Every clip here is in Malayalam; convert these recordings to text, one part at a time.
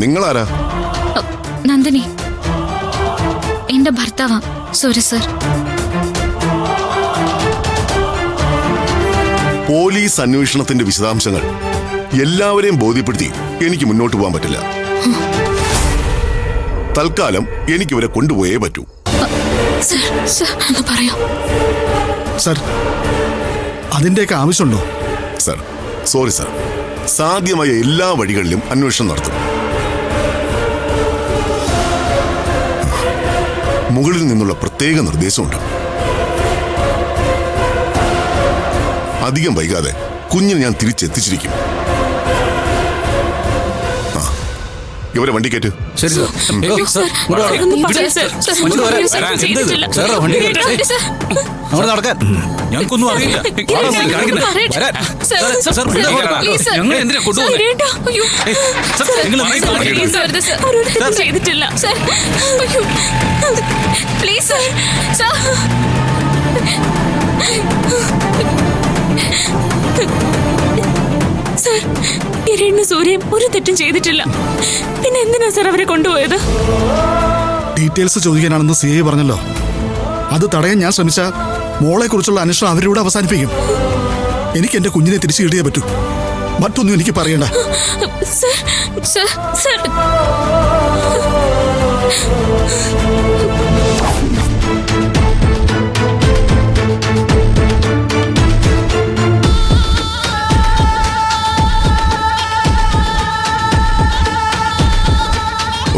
നിങ്ങളാരാ? നന്ദിനി, എന്റെ ഭർത്താവാ സൂര്യ സർ. പോലീസ് അന്വേഷണത്തിന്റെ വിശദാംശങ്ങൾ എല്ലാവരെയും ബോധ്യപ്പെടുത്തി എനിക്ക് മുന്നോട്ട് പോകാൻ പറ്റില്ല. തൽക്കാലം എനിക്ക് ഇവരെ കൊണ്ടുപോയേ പറ്റൂ. പറയോ സർ, അതിന്റെയൊക്കെ ആവശ്യമുണ്ടോ? Sir, sorry sir. സാധ്യമായ എല്ലാ വഴികളിലും അന്വേഷണം നടത്തും. മുകളിൽ നിന്നുള്ള പ്രത്യേക നിർദ്ദേശമുണ്ട്. അധികം വൈകാതെ കുഞ്ഞിനെ ഞാൻ തിരിച്ചെത്തിച്ചിരിക്കും. ഇവരെ വണ്ടി കയറ്റ്. ശരി സാർ. അവിടെ നടക്കാൻ ഞങ്ങൾക്കൊന്നും അറിയില്ല. ഞങ്ങൾ എന്തിനാ കൊണ്ടുപോകുന്നത്? ചെയ്തിട്ടില്ല sir. Please sir. Sir, Kiran സൂര്യയും ഒരു തെറ്റും ചെയ്തിട്ടില്ല. പിന്നെ എന്തിനാ സർ അവരെ കൊണ്ടുപോയത്? ഡീറ്റെയിൽസ് ചോദിക്കാനാണെന്ന് CI പറഞ്ഞല്ലോ. അത് തടയാൻ ഞാൻ ശ്രമിച്ച മോളെ കുറിച്ചുള്ള അന്വേഷണം അവരിലൂടെ അവസാനിപ്പിക്കും. എനിക്ക് എന്റെ കുഞ്ഞിനെ തിരിച്ചു കിട്ടിയേ പറ്റൂ. മറ്റൊന്നും എനിക്ക് പറയണ്ട. Sir, sir, sir.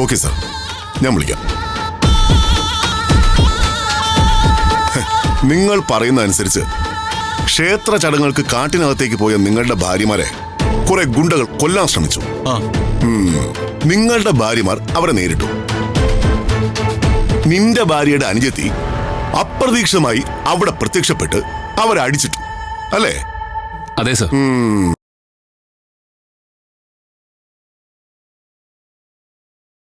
Okay sir, ഞാൻ വിളിക്കാം. നിങ്ങൾ പറയുന്ന അനുസരിച്ച് ക്ഷേത്ര ചടങ്ങുകൾക്ക് കാട്ടിനകത്തേക്ക് പോയ നിങ്ങളുടെ ഭാര്യമാരെ കുറെ ഗുണ്ടകൾ കൊല്ലാൻ ശ്രമിച്ചു. നിങ്ങളുടെ ഭാര്യമാർ അവരെ നേരിട്ടു. നിന്റെ ഭാര്യയുടെ അനുജത്തി അപ്രതീക്ഷിതമായി അവിടെ പ്രത്യക്ഷപ്പെട്ട് അവരെ അടിച്ചിട്ടു, അല്ലേ? അതെ സർ.